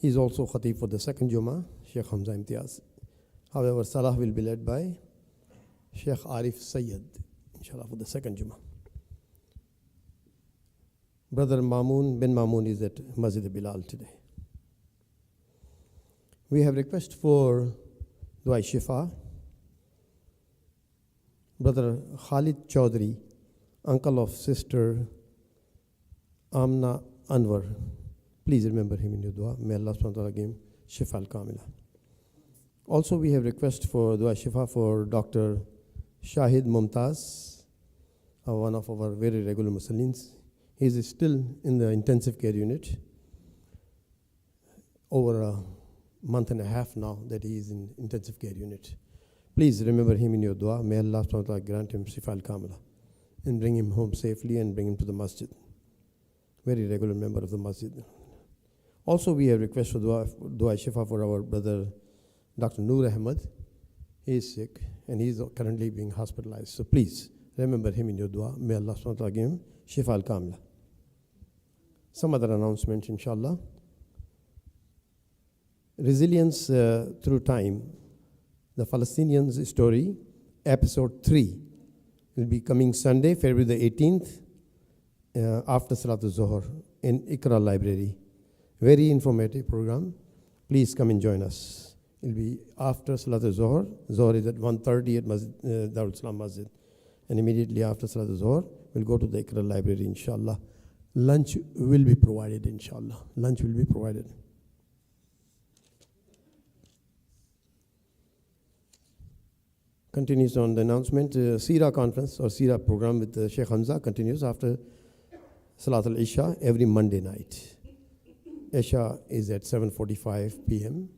He's also Khatib for the second Jumu'ah, Shaykh Hamzah Imtiaz. However, Salah will be led by Sheikh Arif Sayyid, inshallah, for the second Jumu'ah. Brother Mamoon bin Mamoon is at Masjid Bilal today. We have request for Dua Shifa. Brother Khalid Chaudhry, uncle of sister Amna Anwar. Please remember him in your dua. May Allah subhanahu wa ta'ala give him Shifa al-Kamila. Also, we have request for Dua Shifa for Dr. Shahid Mumtaz, one of our very regular Muslims. He is still in the intensive care unit. Over a month and a half now that he is in intensive care unit. Please remember him in your dua. May Allah subhanahu wa ta'ala grant him Shifa al-Kamila and bring him home safely and bring him to the masjid. Very regular member of the masjid. Also, we have request for dua Shifa for our brother Dr. Noor Ahmed. He is sick and he is currently being hospitalized. So please remember him in your dua. May Allah subhanahu wa ta'ala give him Shifa al-Kamila. Some other announcements, inshallah. Resilience through time. The Palestinians story, episode 3, will be coming Sunday, February the 18th, after Salatul Zohar in Iqra Library. Very informative program. Please come and join us. It will be after Salatul Zohar. Zohar is at 1:30 at Darul Islam Masjid. And immediately after Salatul Zohar, we'll go to the Iqra Library, inshallah. Lunch will be provided, inshallah. Lunch will be provided. Continues on the announcement. Seerah conference or Seerah program with Shaykh Hamzah continues after Salat al-Isha every Monday night. Isha is at 7:45 p.m.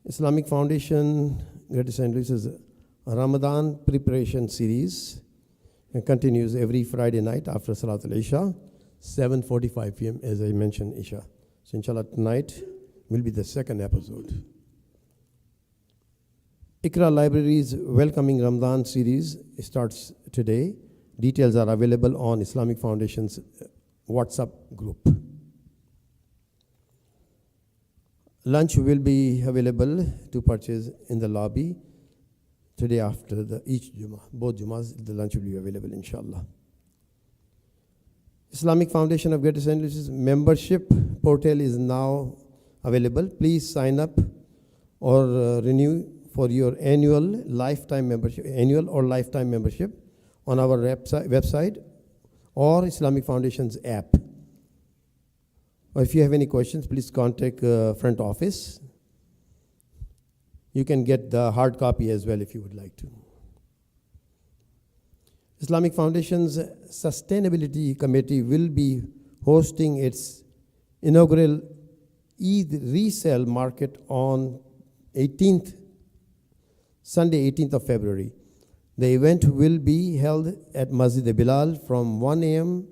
Islamic Foundation, Greater St. Louis's Ramadan preparation series continues every Friday night after Salat al-Isha, 7:45 p.m. as I mentioned, Isha. So inshallah tonight will be the second episode. Iqra Library's Welcoming Ramadan series starts today. Details are available on Islamic Foundation's WhatsApp group. Lunch will be available to purchase in the lobby today after each Jummah. Both Jummahs, the lunch will be available, inshallah. Islamic Foundation of Greater St. Louis's membership portal is now available. Please sign up or renew for your annual or lifetime membership on our website or Islamic Foundation's app. Or if you have any questions, please contact front office. You can get the hard copy as well if you would like to. Islamic Foundation's Sustainability Committee will be hosting its inaugural Eid resale market on Sunday 18th of February. The event will be held at Masjid Bilal from 1 p.m.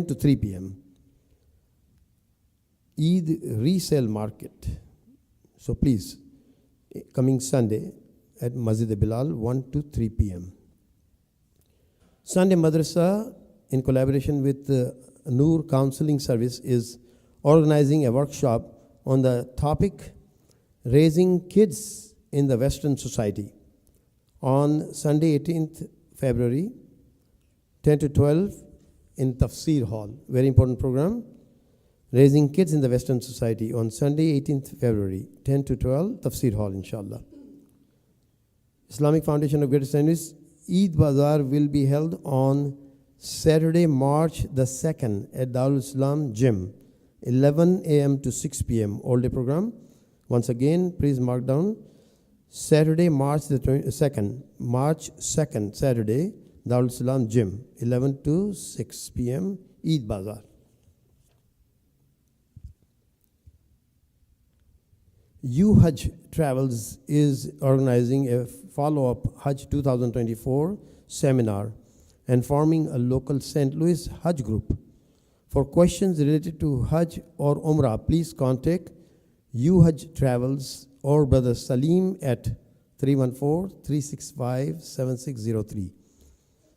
to 3 p.m. Eid resale market. So please, coming Sunday at Masjid Bilal, 1 to 3 p.m. Sunday Madrasa, in collaboration with Noor Counseling Service, is organizing a workshop on the topic Raising Kids in the Western Society on Sunday 18th February, 10 to 12 in Tafsir Hall. Very important program. Raising Kids in the Western Society on Sunday 18th February, 10 to 12, Tafsir Hall, inshallah. Islamic Foundation of Greater St. Louis Eid Bazaar will be held on Saturday, March the 2nd at Darul Islam Gym, 11 a.m. to 6 p.m. all day program. Once again, please mark down Saturday, March 2nd, Saturday, Darul Islam Gym, 11 to 6 p.m. Eid Bazaar. Hajj Travels is organizing a follow-up Hajj 2024 seminar and forming a local St. Louis Hajj group. For questions related to Hajj or Umrah, please contact Hajj Travels or Brother Salim at 314-365-7603.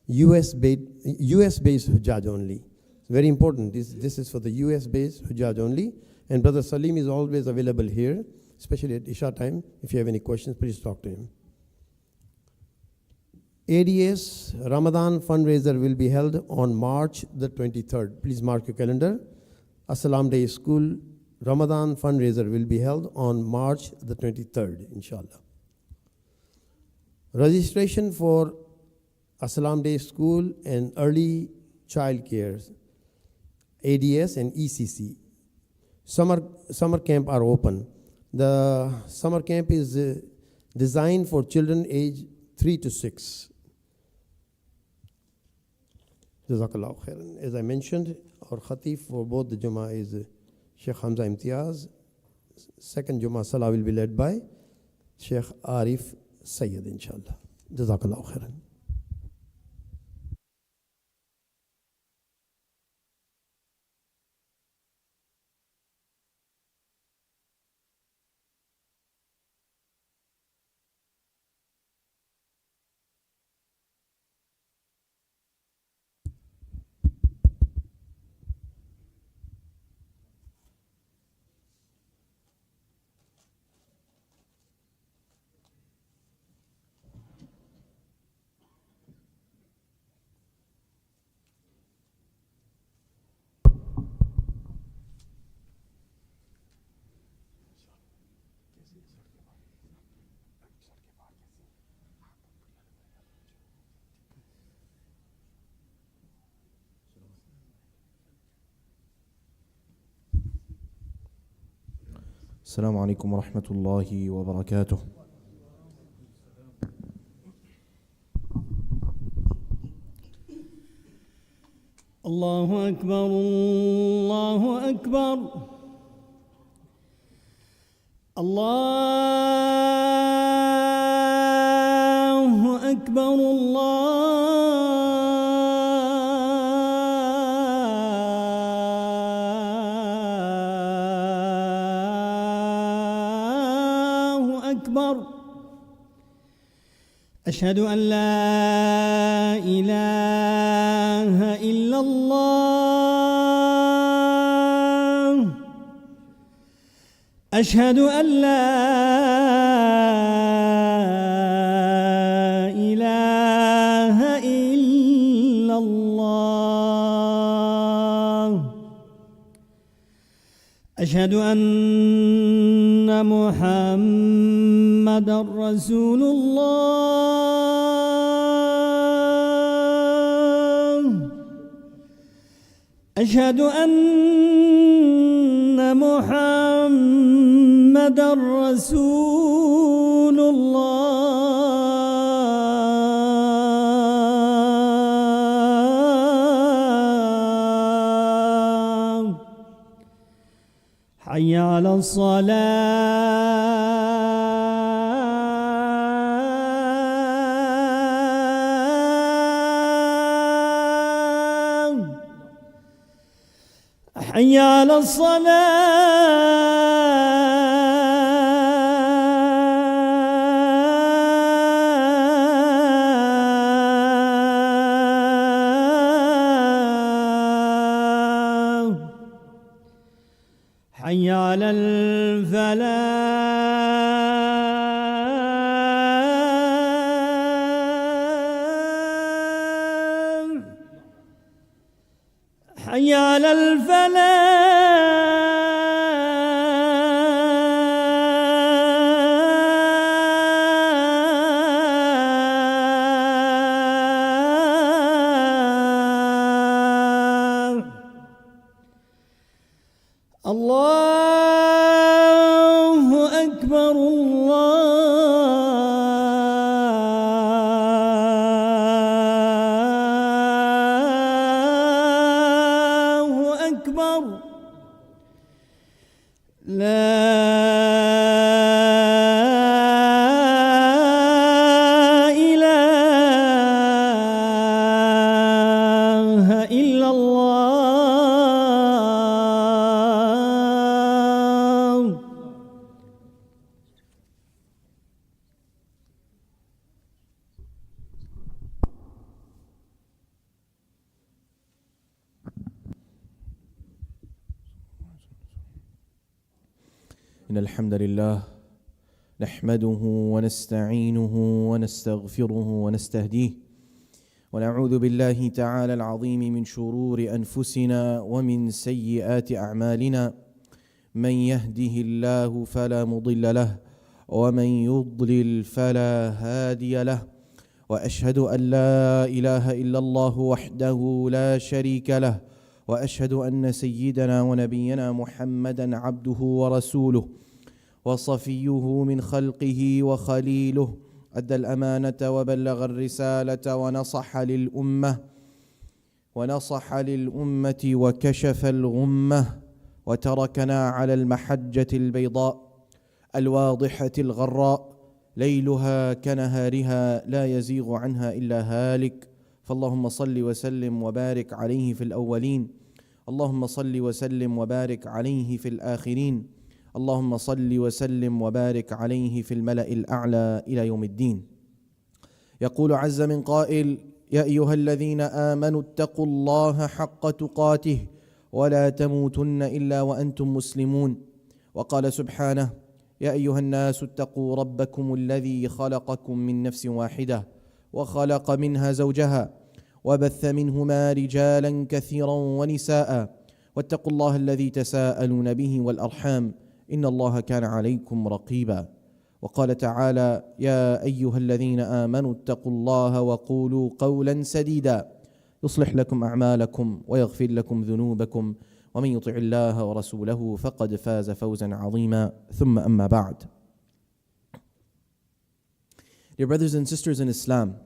US-based Hajjaj only. It's very important. This is for the US based Hujjaj only. And Brother Salim is always available here, especially at Isha time. If you have any questions, please talk to him. ADS Ramadan fundraiser will be held on March the 23rd. Please mark your calendar. Assalam Day School Ramadan fundraiser will be held on March the 23rd, inshallah. Registration for Assalam Day School and Early Child Care, ADS and ECC. Summer camp are open. The summer camp is designed for children aged 3 to 6. Jazakallah khairan. As I mentioned, our khatib for both the Jumu'ah is Shaykh Hamzah Imtiaz. Second Jumu'ah Salah will be led by Shaykh Arif Sayyid, inshallah. Jazakallah khairan. السلام عليكم ورحمة الله وبركاته. الله أكبر الله أكبر الله أكبر الله أكبر. أشهد أن لا إله إلا الله. أشهد أن لا إله إلا الله. أشهد أن محمدًا رسول الله. أشهد أن محمدًا رسول الله. حي على الصلاة. حي على الصلاة. حي على الفلاح. حي على الفلاح. الله أكبر الله أكبر. لا إله إلا الله. إن الحمد لله نحمده ونستعينه ونستغفره ونستهديه ونعوذ بالله تعالى العظيم من شرور أنفسنا ومن سيئات أعمالنا من يهده الله فلا مضل له ومن يضلل فلا هادي له وأشهد أن لا إله إلا الله وحده لا شريك له وأشهد أن سيدنا ونبينا محمدا عبده ورسوله وصفيه من خلقه وخليله أدى الأمانة وبلغ الرسالة ونصح للأمة وكشف الغمة وتركنا على المحجة البيضاء الواضحة الغراء ليلها كنهارها لا يزيغ عنها إلا هالك فاللهم صل وسلم وبارك عليه في الأولين اللهم صل وسلم وبارك عليه في الآخرين اللهم صل وسلم وبارك عليه في الملأ الأعلى إلى يوم الدين. يقول عز من قائل: يا أيها الذين آمنوا اتقوا الله حق تقاته ولا تموتن إلا وأنتم مسلمون. وقال سبحانه: يا أيها الناس اتقوا ربكم الذي خلقكم من نفس واحدة وخلق منها زوجها وبث منهما رجالا كثيرا ونساء واتقوا الله الذي تساءلون به والأرحام إن الله كان عليكم رقيبا. وقال تعالى: يا أيها الذين آمنوا اتقوا الله وقولوا قولا سديدا يصلح لكم أعمالكم ويغفر لكم ذنوبكم ومن يطع الله ورسوله فقد فاز فوزا عظيما. ثم أما بعد. Dear brothers and sisters in Islam,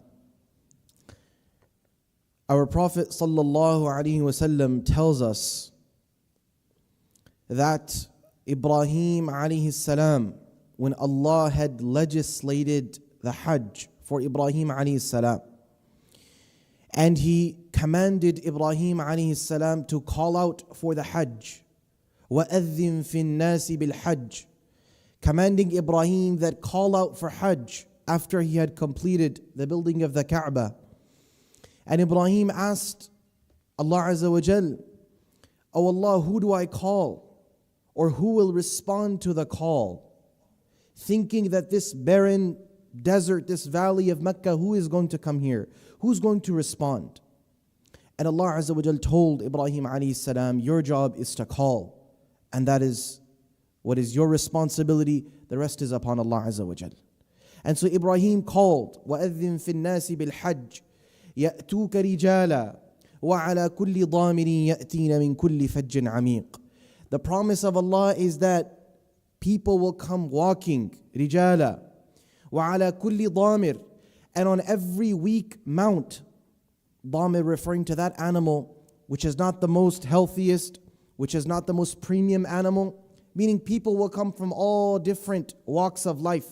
our Prophet sallallahu alaihi wasallam tells us that Ibrahim alayhi salam, when Allah had legislated the Hajj for Ibrahim alayhi salam, and He commanded Ibrahim alayhi salam to call out for the Hajj, وَأَذِّن فِي النَّاسِ بِالْحَجِّ, commanding Ibrahim that call out for Hajj after he had completed the building of the Kaaba. And Ibrahim asked Allah Azza wa Jal, "Oh Allah, who do I call? Or who will respond to the call?" Thinking that this barren desert, this valley of Mecca, who is going to come here? Who's going to respond? And Allah Azza wa Jal told Ibrahim alayhi salam, your job is to call. And that is what is your responsibility. The rest is upon Allah Azza wa Jal. And so Ibrahim called, وَأَذِّن فِي النَّاسِ بِالْحَجِّ يَأْتُوكَ رِجَالًا وَعَلَى كُلِّ ضَامِرٍ يَأْتِينَ مِنْ كُلِّ فَجٍّ عَمِيقٍ. The promise of Allah is that people will come walking, رِجَالًا وَعَلَى كُلِّ ضَامِرٍ, and on every weak mount. Dhamir referring to that animal which is not the most healthiest, which is not the most premium animal, meaning people will come from all different walks of life.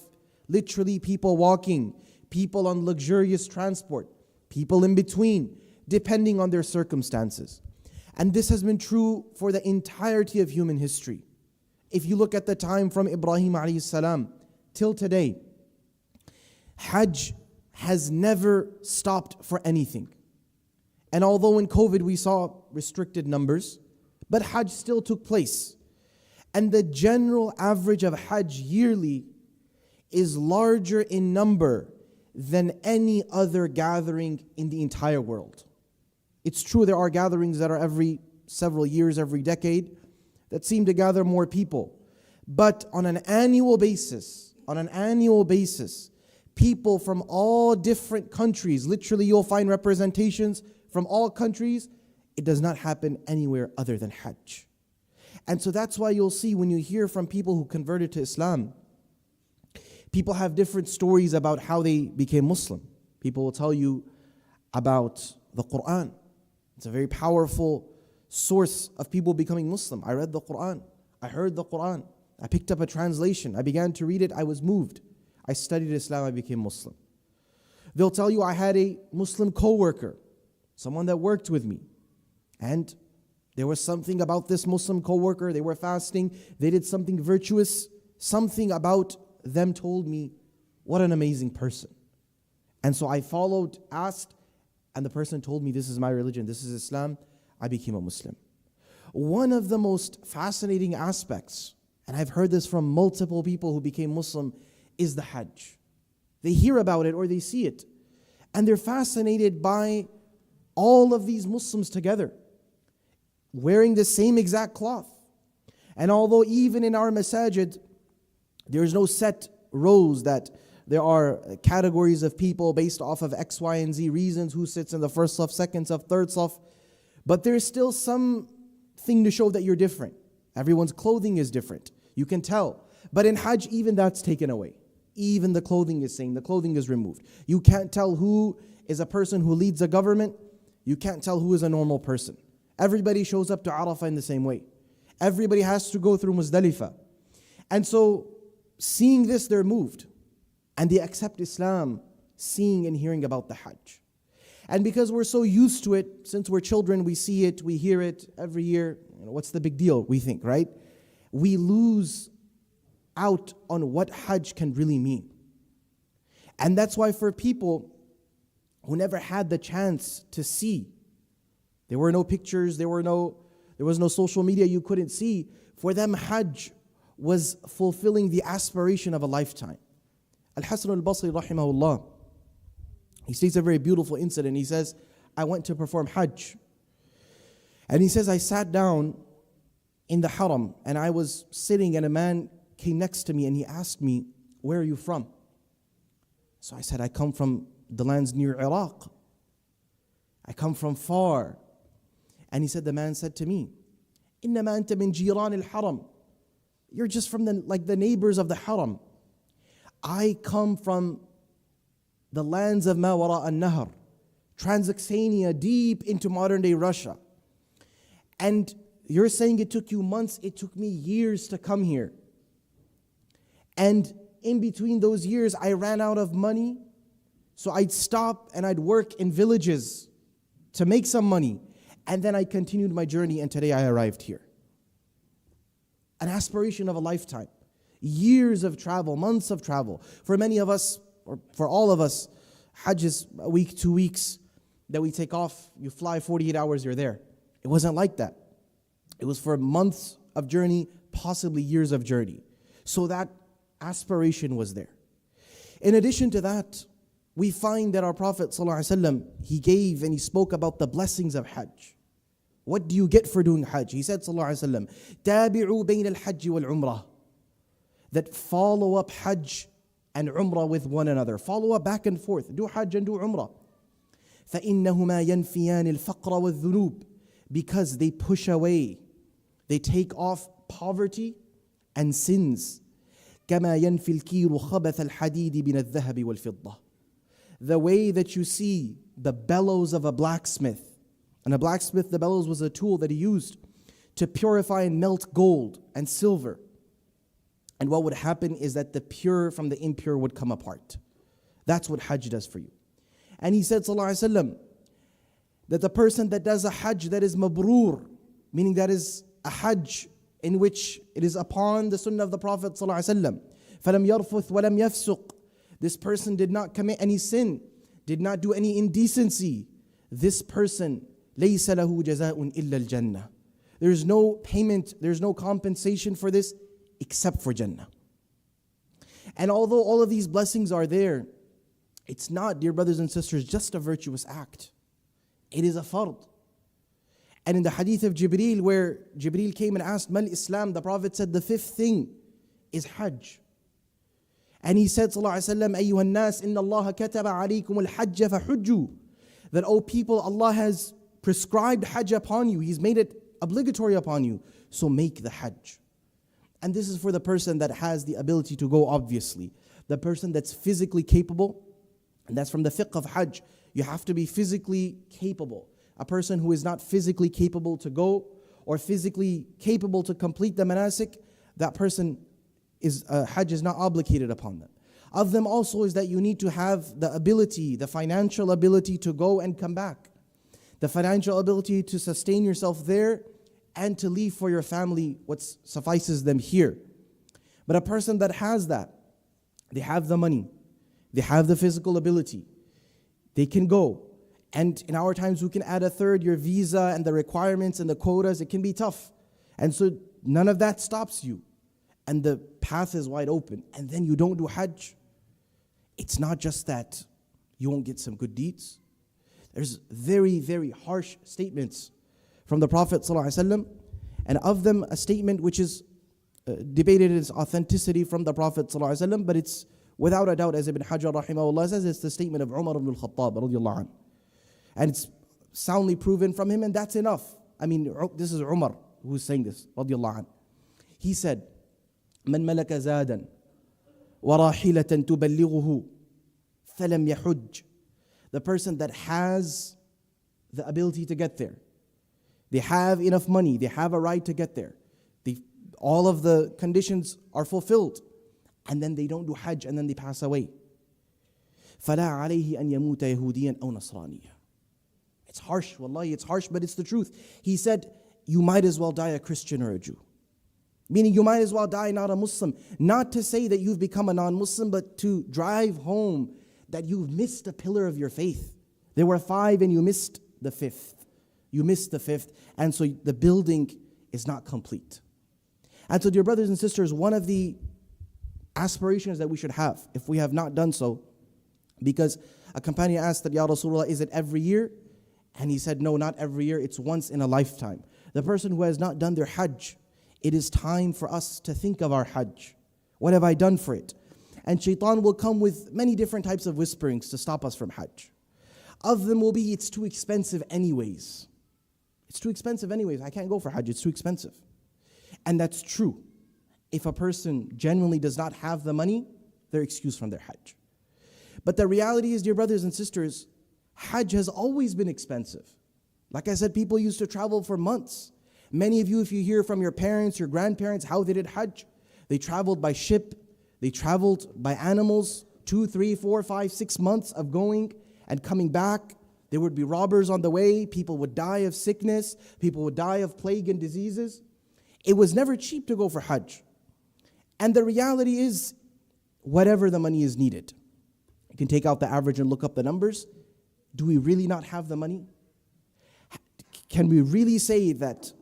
Literally people walking, people on luxurious transport, people in between, depending on their circumstances. And this has been true for the entirety of human history. If you look at the time from Ibrahim alayhi salam till today, Hajj has never stopped for anything. And although in COVID we saw restricted numbers, but Hajj still took place. And the general average of Hajj yearly is larger in number than any other gathering in the entire world. It's true there are gatherings that are every several years, every decade, that seem to gather more people. But on an annual basis, people from all different countries, literally you'll find representations from all countries. It does not happen anywhere other than Hajj. And so that's why you'll see when you hear from people who converted to Islam, people have different stories about how they became Muslim. People will tell you about the Quran. It's a very powerful source of people becoming Muslim. I read the Quran. I heard the Quran. I picked up a translation. I began to read it. I was moved. I studied Islam. I became Muslim. They'll tell you I had a Muslim co-worker, someone that worked with me. And there was something about this Muslim co-worker. They were fasting. They did something virtuous. Something about them told me, what an amazing person. And so I followed, asked, and the person told me, this is my religion, this is Islam. I became a Muslim. One of the most fascinating aspects and I've heard this from multiple people who became Muslim, is the Hajj. They hear about it or they see it, and they're fascinated by all of these Muslims together, wearing the same exact cloth. And although even in our masajid, there is no set rows that there are categories of people based off of X, Y, and Z reasons, who sits in the first saf, second saf, third saf, but there's still something to show that you're different. Everyone's clothing is different. You can tell. But in Hajj, even that's taken away. Even the clothing is same. The clothing is removed. You can't tell who is a person who leads a government. You can't tell who is a normal person. Everybody shows up to Arafah in the same way. Everybody has to go through Muzdalifah. And so, seeing this, they're moved. And they accept Islam, seeing and hearing about the Hajj. And because we're so used to it, since we're children, we see it, we hear it every year. What's the big deal, we think, right? We lose out on what Hajj can really mean. And that's why for people who never had the chance to see, there were no pictures, there was no social media you couldn't see, for them Hajj was fulfilling the aspiration of a lifetime. Al-Hasan al-Basri rahimahullah, he states a very beautiful incident. He says, I went to perform Hajj. And he says, I sat down in the haram and I was sitting and a man came next to me and he asked me, where are you from? So I said, I come from the lands near Iraq. I come from far. And he said, the man said to me, إِنَّمَا أَنْتَ مِنْ جِيرَانِ الْحَرَمِ. You're just from the neighbors of the haram. I come from the lands of Ma Wara al-Nahr, Transoxania, deep into modern day Russia. And you're saying it took you months, it took me years to come here. And in between those years, I ran out of money, so I'd stop and I'd work in villages to make some money. And then I continued my journey, and today I arrived here. An aspiration of a lifetime. Years of travel, months of travel. For many of us, or for all of us, Hajj is a week, 2 weeks that we take off. You fly 48 hours, you're there. It wasn't like that. It was for months of journey, possibly years of journey. So that aspiration was there. In addition to that, we find that our Prophet ﷺ, he gave and he spoke about the blessings of Hajj. What do you get for doing Hajj? He said, ﷺ, تَابِعُوا بَيْنَ الْحَجِّ وَالْعُمْرَةِ. That follow up Hajj and Umrah with one another. Follow up back and forth. Do Hajj and do Umrah. فَإِنَّهُمَا يَنْفِيَانِ الْفَقْرَ وَالذُّنُوبِ. Because they push away, they take off poverty and sins. كَمَا يَنْفِي الْكِيرُ خَبَثَ الْحَدِيدِ مِنَ الذَّهَبِ وَالْفِضَّةِ. The way that you see the bellows of a blacksmith. And a blacksmith, the bellows was a tool that he used to purify and melt gold and silver. And what would happen is that the pure from the impure would come apart. That's what Hajj does for you. And he said, sallallahu alaihi wasallam, that the person that does a Hajj that is mabrur, meaning that is a Hajj in which it is upon the sunnah of the Prophet sallallahu alaihi wasallam, فَلَمْ يَرْفُثْ وَلَمْ يَفْسُقْ. This person did not commit any sin, did not do any indecency. This person, لَيْسَ لَهُ جَزَاءٌ إِلَّا الْجَنَّةِ. There's no payment, there's no compensation for this except for Jannah. And although all of these blessings are there, it's not, dear brothers and sisters, just a virtuous act. It is a fard. And in the hadith of Jibreel, where Jibreel came and asked, Mal Islam, the Prophet said the fifth thing is Hajj. And he said, sallallahu alaihi wasallam, أَيُّهَا النَّاسِ إِنَّ اللَّهَ كَتَبَ عَلَيْكُمُ الْحَجَّ فَحُجُّوا. That, O people, Allah has prescribed Hajj upon you. He's made it obligatory upon you. So make the Hajj. And this is for the person that has the ability to go, obviously. The person that's physically capable, and that's from the fiqh of Hajj. You have to be physically capable. A person who is not physically capable to go, or physically capable to complete the manasik, that person is Hajj is not obligated upon them. Of them also is that you need to have the ability, the financial ability to go and come back. The financial ability to sustain yourself there and to leave for your family what suffices them here. But a person that has that, they have the money, they have the physical ability, they can go. And in our times, we can add a third, your visa and the requirements and the quotas, it can be tough. And so none of that stops you. and the path is wide open, and then you don't do Hajj, it's not just that you won't get some good deeds. There's very, very harsh statements from the Prophet ﷺ, and of them a statement which is debated its authenticity from the Prophet ﷺ, but it's without a doubt, as Ibn Hajar rahimahullah says, it's the statement of Umar ibn al-Khattab radiallahu anhu. And it's soundly proven from him, and that's enough. I mean, this is Umar who's saying this, radiallahu anhu. He said, من ملك زادا وراحلة تبلغه فلم يحج. The person that has the ability to get there, they have enough money, they have a right to get there, all of the conditions are fulfilled, and then they don't do Hajj, and then they pass away. فلا عليه أن يموت يهوديا أو نصرانيا. It's harsh, wallahi, it's harsh, but it's the truth. He said, you might as well die a Christian or a Jew. Meaning you might as well die not a Muslim. Not to say that you've become a non-Muslim, but to drive home that you've missed a pillar of your faith. There were 5 and you missed the 5th. You missed the 5th, and so the building is not complete. And so, dear brothers and sisters, one of the aspirations that we should have, if we have not done so, because a companion asked that, Ya Rasulullah, is it every year? And he said, no, not every year, it's once in a lifetime. The person who has not done their Hajj, it is time for us to think of our Hajj. What have I done for it? And shaitan will come with many different types of whisperings to stop us from Hajj. Of them will be, it's too expensive anyways. It's too expensive anyways. I can't go for Hajj, it's too expensive. And that's true. If a person genuinely does not have the money, they're excused from their Hajj. But the reality is, dear brothers and sisters, Hajj has always been expensive. Like I said, people used to travel for months. Many of you, if you hear from your parents, your grandparents, how they did Hajj, they traveled by ship, they traveled by animals, 2, 3, 4, 5, 6 months of going and coming back. There would be robbers on the way, people would die of sickness, people would die of plague and diseases. It was never cheap to go for Hajj. And the reality is, whatever the money is needed. You can take out the average and look up the numbers. Do we really not have the money? Can we really say that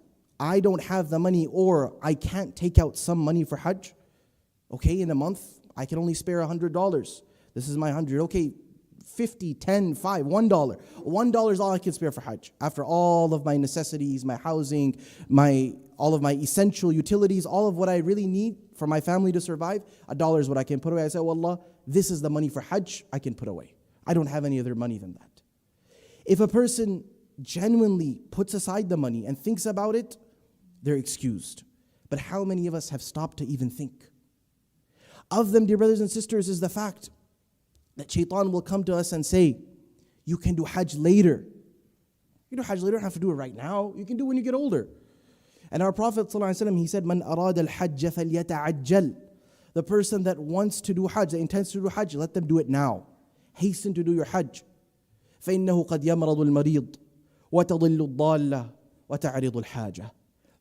I don't have the money or I can't take out some money for Hajj? Okay, in a month, I can only spare $100. This is my 100. Okay, 50, 10, 5, $1. $1 is all I can spare for Hajj. After all of my necessities, my housing, all of my essential utilities, all of what I really need for my family to survive, $1 is what I can put away. I say, well, Allah, this is the money for Hajj I can put away. I don't have any other money than that. If a person genuinely puts aside the money and thinks about it, they're excused. But how many of us have stopped to even think? Of them, dear brothers and sisters, is the fact that shaitan will come to us and say, you can do Hajj later. You do Hajj later, you don't have to do it right now. You can do it when you get older. And our Prophet ﷺ, he said, Man arada al-hajj falyata'ajjal. The person that wants to do Hajj, that intends to do Hajj, let them do it now. Hasten to do your Hajj. فَإِنَّهُ قَدْ يَمْرَضُ الْمَرِيضُ وَتَضِلُّ الضَّالَّةِ وَتَعْرِضُ الْحَاجَةِ.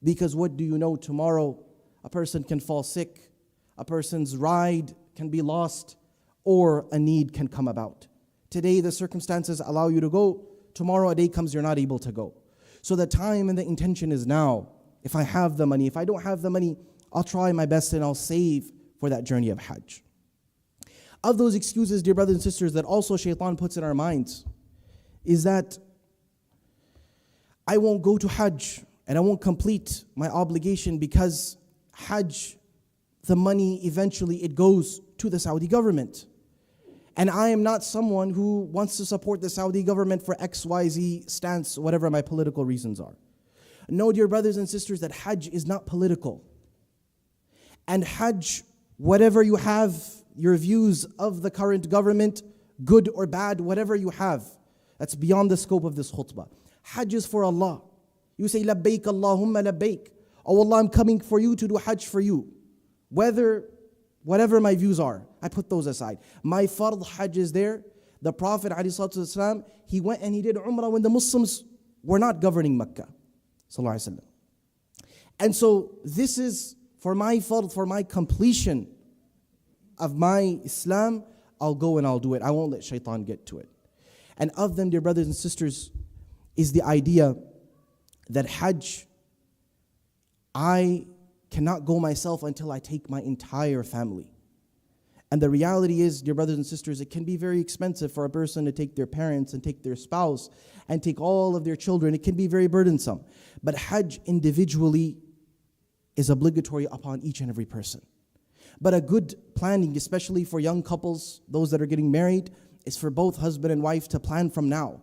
Because what do you know, tomorrow a person can fall sick, a person's ride can be lost, or a need can come about. Today the circumstances allow you to go, tomorrow a day comes you're not able to go. So the time and the intention is now. If I have the money, if I don't have the money, I'll try my best and I'll save for that journey of Hajj. Of those excuses, dear brothers and sisters, that also shaitan puts in our minds is that I won't go to Hajj and I won't complete my obligation because Hajj, the money eventually it goes to the Saudi government. And I am not someone who wants to support the Saudi government for XYZ stance, whatever my political reasons are. No, dear brothers and sisters, that Hajj is not political. And Hajj, whatever you have, your views of the current government, good or bad, whatever you have, that's beyond the scope of this khutbah. Hajj is for Allah. You say, Labbaik Allahumma labbaik. Oh Allah, I'm coming for you to do Hajj for you. Whatever my views are, I put those aside. My fard Hajj is there. The Prophet ﷺ, he went and he did Umrah when the Muslims were not governing Mecca. And so this is for my fard, for my completion of my Islam, I'll go and I'll do it. I won't let shaitan get to it. And of them, dear brothers and sisters, is the idea that Hajj, I cannot go myself until I take my entire family. And the reality is, dear brothers and sisters, it can be very expensive for a person to take their parents and take their spouse and take all of their children. It can be very burdensome. But Hajj individually is obligatory upon each and every person. But a good planning, especially for young couples, those that are getting married, is for both husband and wife to plan from now,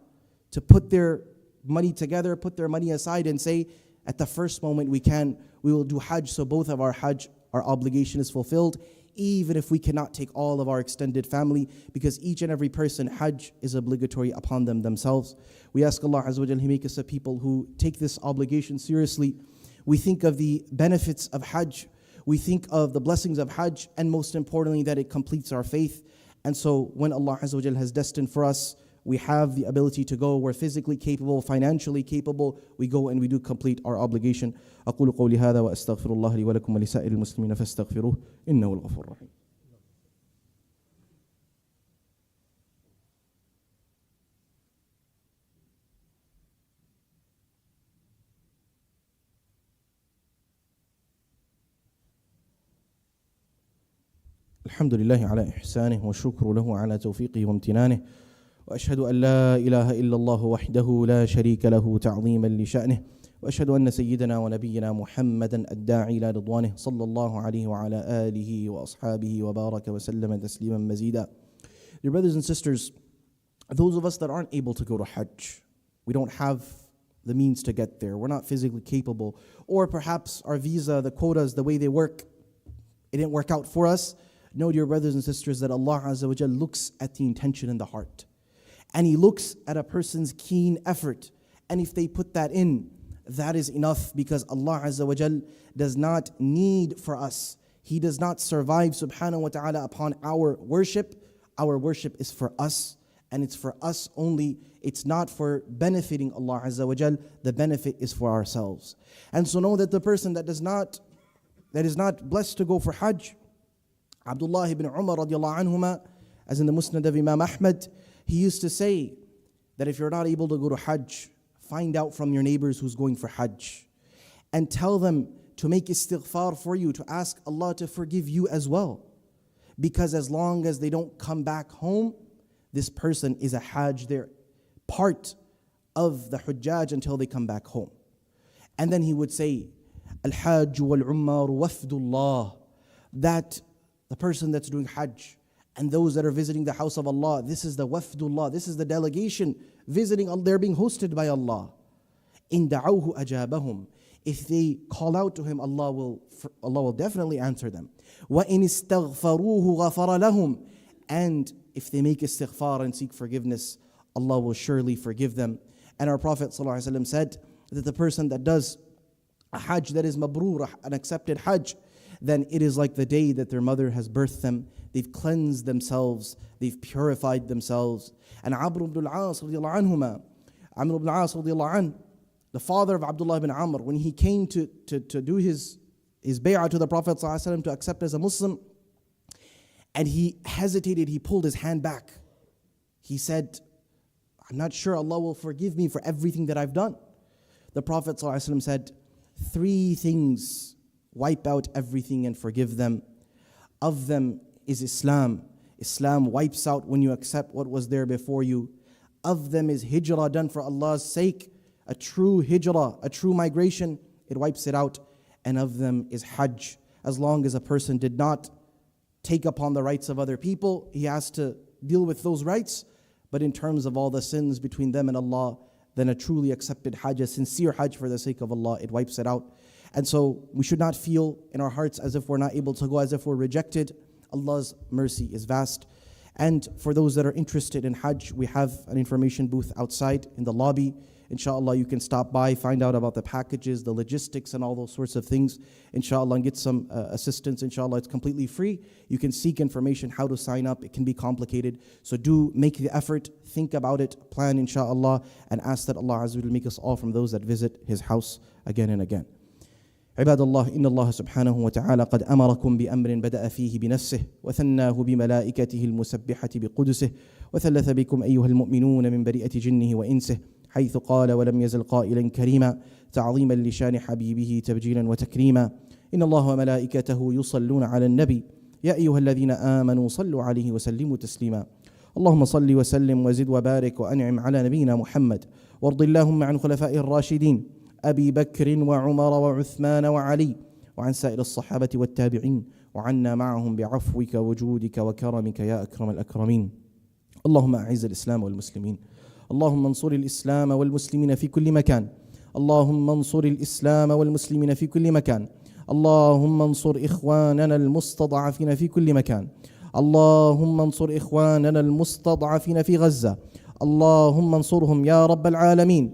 to put their money together, put their money aside and say, at the first moment we can, we will do Hajj, so both of our Hajj, our obligation is fulfilled, even if we cannot take all of our extended family, because each and every person, Hajj is obligatory upon them themselves. We ask Allah Azza wa Jal, He make us a people who take this obligation seriously. We think of the benefits of Hajj, we think of the blessings of Hajj, and most importantly that it completes our faith. And so when Allah Azza wa Jal has destined for us, we have the ability to go, we're physically capable, financially capable, we go and we do complete our obligation. أقول قولي هذا وأستغفر الله لي ولكم ولسائر المسلمين فاستغفروه إنه الغفور الرحيم. الحمد لله على إحسانه والشكر له على توفيقه وامتنانه وأشهد أن لا إله إلا الله وحده لا شريك له تعظيما لشأنه وأشهد أن سيدنا ونبينا محمدا الداعي إلى رضوانه صلى الله عليه وعلى آله وأصحابه وبارك وسلم تسليما مزيدا. Dear brothers and sisters, those of us that aren't able to go to Hajj, we don't have the means to get there, we're not physically capable, or perhaps our visa, the quotas, the way they work, it didn't work out for us. Know, dear brothers and sisters, that Allah Azza wa Jal looks at the intention in the heart. And He looks at a person's keen effort. And if they put that in, that is enough, because Allah Azza wa Jal does not need for us. He does not survive subhanahu wa ta'ala upon our worship. Our worship is for us, and it's for us only. It's not for benefiting Allah Azza wa Jal. The benefit is for ourselves. And so know that the person that is not blessed to go for Hajj, Abdullah ibn Umar radiallahu anhuma, as in the Musnad of Imam Ahmad, he used to say that if you're not able to go to Hajj, find out from your neighbors who's going for Hajj and tell them to make istighfar for you, to ask Allah to forgive you as well. Because as long as they don't come back home, this person is a Hajj, they're part of the Hujjaj until they come back home. And then he would say, Al-Hajj wal-Ummar wafdullah, that the person that's doing Hajj and those that are visiting the house of Allah, this is the wafdullah, this is the delegation visiting, they're being hosted by Allah. In da'awhu ajabahum, if they call out to Him, Allah will definitely answer them. Wa in istaghfaruhu ghafara lahum, and if they make istighfar and seek forgiveness, Allah will surely forgive them. And our Prophet ﷺ said that the person that does a Hajj that is mabrur, an accepted Hajj, then it is like the day that their mother has birthed them. They've cleansed themselves, they've purified themselves. And Amr ibn al-As radiallahu anhuma, Amr ibn al-As radiallahu anh, the father of Abdullah ibn Amr, when he came to do his bay'ah to the Prophet ﷺ to accept as a Muslim, and he hesitated, he pulled his hand back. He said, I'm not sure Allah will forgive me for everything that I've done. The Prophet ﷺ said, 3 things wipe out everything and forgive them. Of them is Islam. Islam wipes out when you accept what was there before you. Of them is hijrah done for Allah's sake, a true hijrah, a true migration, it wipes it out. And of them is Hajj. As long as a person did not take upon the rights of other people, he has to deal with those rights. But in terms of all the sins between them and Allah, then a truly accepted Hajj, a sincere Hajj for the sake of Allah, it wipes it out. And so we should not feel in our hearts as if we're not able to go, as if we're rejected. Allah's mercy is vast. And for those that are interested in Hajj, we have an information booth outside in the lobby. Inshallah, you can stop by, find out about the packages, the logistics, and all those sorts of things. Inshallah, and get some assistance. Inshallah, it's completely free. You can seek information how to sign up. It can be complicated. So do make the effort, think about it, plan inshallah, and ask that Allah Azza wa Jalla make us all from those that visit His house again and again. عباد الله إن الله سبحانه وتعالى قد أمركم بأمر بدأ فيه بنفسه وثناه بملائكته المسبحة بقدسه وثلث بكم أيها المؤمنون من بريئة جنه وإنسه حيث قال ولم يزل قائلا كريما تعظيما لشان حبيبه تبجيلا وتكريما إن الله وملائكته يصلون على النبي يا أيها الذين آمنوا صلوا عليه وسلموا تسليما. اللهم صل وسلم وزد وبارك وأنعم على نبينا محمد، وارض اللهم عن خلفائه الراشدين أبي بكر وعمر وعثمان وعلي، وعن سائر الصحابة والتابعين، وعنا معهم بعفوك وجودك وكرمك يا أكرم الأكرمين. اللهم أعز الإسلام والمسلمين، اللهم انصر الإسلام والمسلمين في كل مكان، اللهم انصر الإسلام والمسلمين في كل مكان، اللهم انصر إخواننا المستضعفين في كل مكان، اللهم انصر إخواننا المستضعفين في غزة، اللهم انصرهم يا رب العالمين،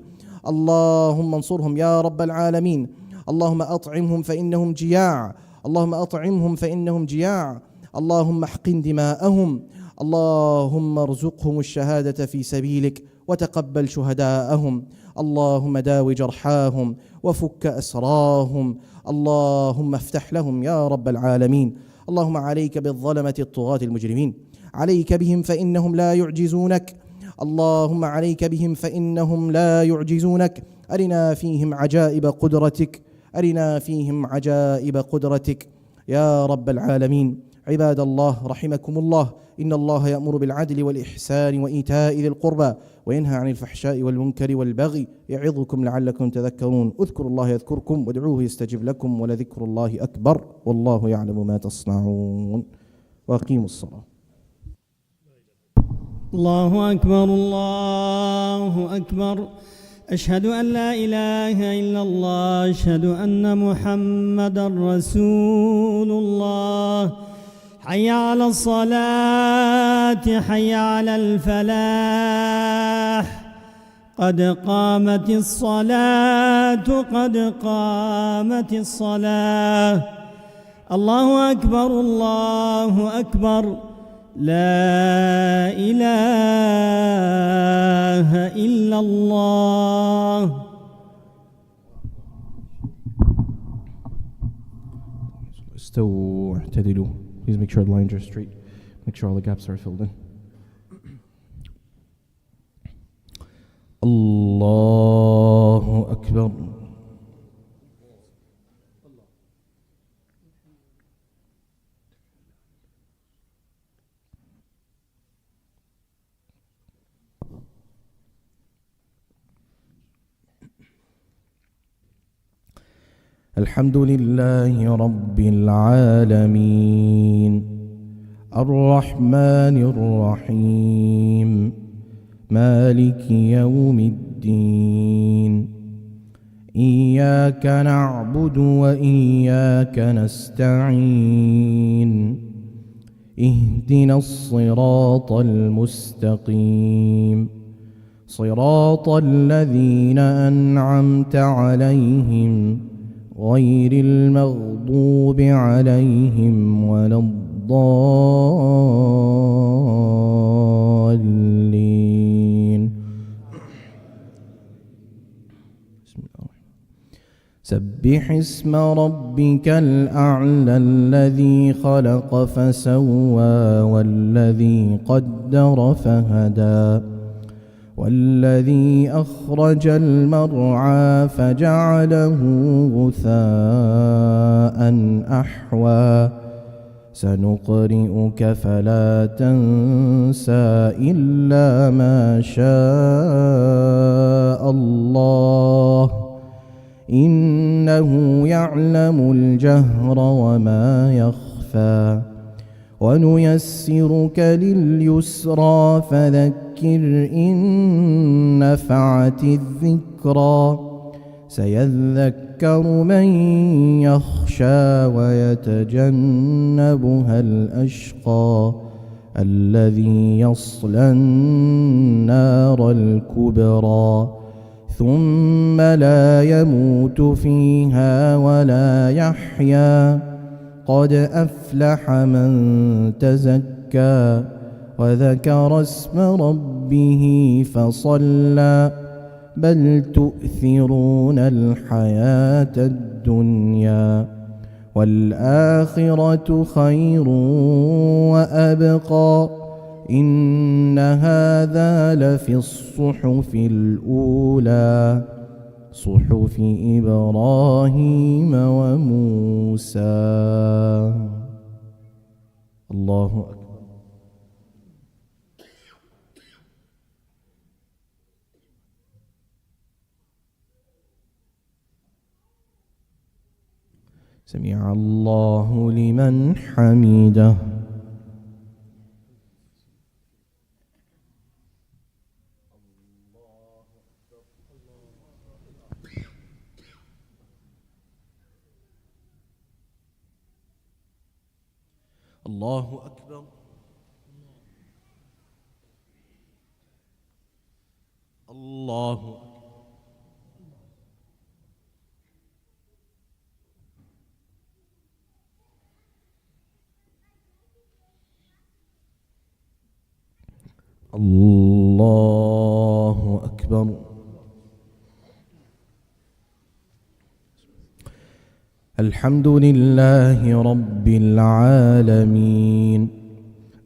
اللهم انصرهم يا رب العالمين. اللهم أطعمهم فإنهم جياع، اللهم أطعمهم فإنهم جياع، اللهم احقن دماءهم، اللهم ارزقهم الشهادة في سبيلك وتقبل شهداءهم، اللهم داوي جرحاهم وفك أسراهم، اللهم افتح لهم يا رب العالمين. اللهم عليك بالظلمة الطغاة المجرمين، عليك بهم فإنهم لا يعجزونك، اللهم عليك بهم فإنهم لا يعجزونك. أرنا فيهم عجائب قدرتك، أرنا فيهم عجائب قدرتك يا رب العالمين. عباد الله رحمكم الله، إن الله يأمر بالعدل والإحسان وإيتاء ذي القربى وينهى عن الفحشاء والمنكر والبغي يعظكم لعلكم تذكرون. اذكروا الله يذكركم وادعوه يستجب لكم ولذكر الله أكبر والله يعلم ما تصنعون. وأقيموا الصلاة. الله أكبر الله أكبر. أشهد أن لا إله إلا الله، أشهد أن محمدا رسول الله. حي على الصلاة، حي على الفلاح، قد قامت الصلاة، قد قامت الصلاة. الله أكبر الله أكبر، لا إله إلا الله. استووا اعتدلوا. Please make sure the lines are straight. Make sure all the gaps are filled in. الله أكبر. الحمد لله رب العالمين، الرحمن الرحيم، مالك يوم الدين. إياك نعبد وإياك نستعين، اهدنا الصراط المستقيم، صراط الذين أنعمت عليهم غير المغضوب عليهم ولا الضالين. سبح اسم ربك الأعلى الذي خلق فسوى والذي قدر فهدى والذي أخرج المرعى فجعله غثاء أحوى. سنقرئك فلا تنسى إلا ما شاء الله، إنه يعلم الجهر وما يخفى. ونيسرك لليسرى فذكر إن نفعت الذكرى. سيذكر من يخشى ويتجنبها الأشقى الذي يصلى النار الكبرى ثم لا يموت فيها ولا يحيا. قد أفلح من تزكى وذكر اسم ربه فصلى. بل تؤثرون الحياة الدنيا والآخرة خير وأبقى. إن هذا لفي الصحف الأولى صحف إبراهيم وموسى. الله أكبر. سمع الله لمن حمده. الله أكبر. الله أكبر. الله أكبر. الحمد لله رب العالمين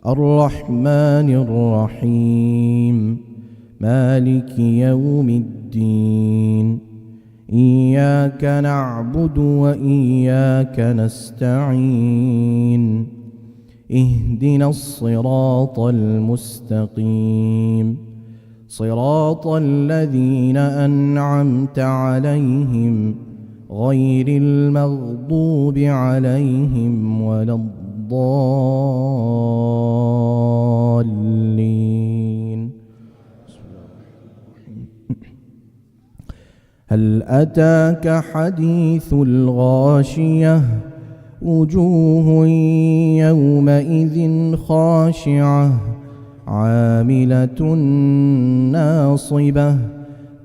الرحمن الرحيم مالك يوم الدين. إياك نعبد وإياك نستعين. اهدنا الصراط المستقيم صراط الذين أنعمت عليهم غير المغضوب عليهم ولا الضالين. هل أتاك حديث الغاشية وجوه يومئذ خاشعة عاملة ناصبة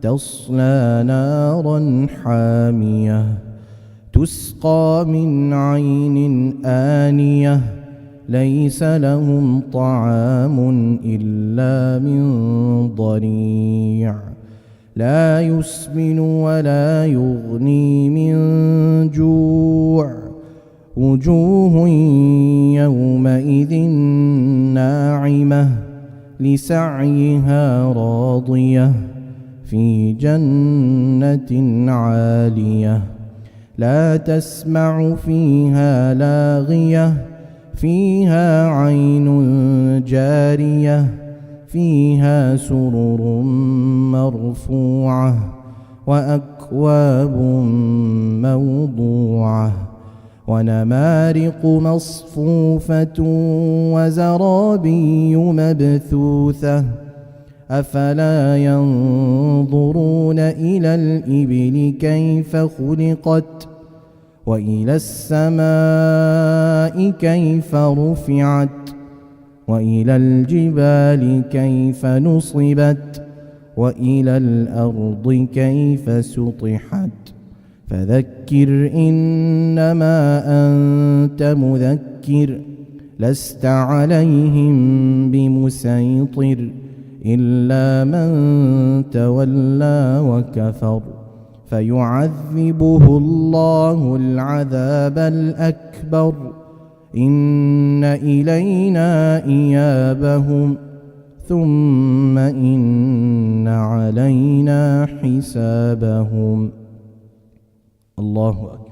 تصلى نارا حامية تسقى من عين آنية ليس لهم طعام إلا من ضريع لا يسمن ولا يغني من جوع. وجوه يومئذ ناعمة لسعيها راضية في جنة عالية لا تسمع فيها لاغية فيها عين جارية فيها سرر مرفوعة وأكواب موضوعة ونمارق مصفوفة وزرابي مبثوثة. أفلا ينظرون إلى الإبل كيف خلقت وإلى السماء كيف رفعت وإلى الجبال كيف نصبت وإلى الأرض كيف سطحت. فذكر إنما أنت مذكر لست عليهم بمسيطر إلا من تولى وكفر فيعذبه الله العذاب الأكبر. إن إلينا إيابهم ثم إن علينا حسابهم. الله أكبر.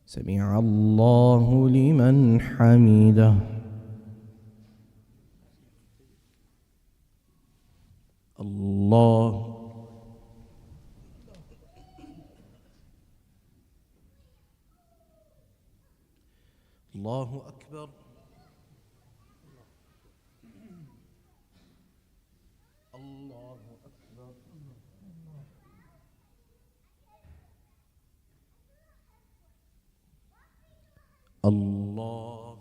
سمع الله لمن حمده. الله الله أكبر. الله أكبر. الله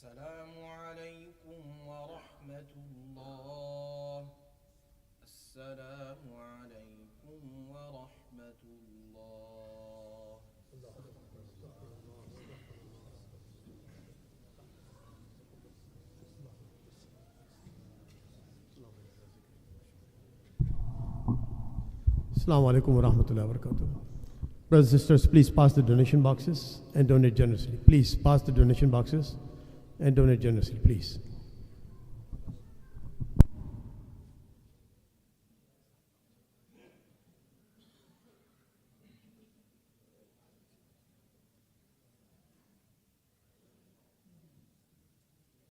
السلام عليكم ورحمة الله. السلام عليكم ورحمة الله. Assalamu alaikum wa rahmatullahi wa barakatuh. Brothers and sisters, please pass the donation boxes and donate generously. Please pass the donation boxes and donate generously, please.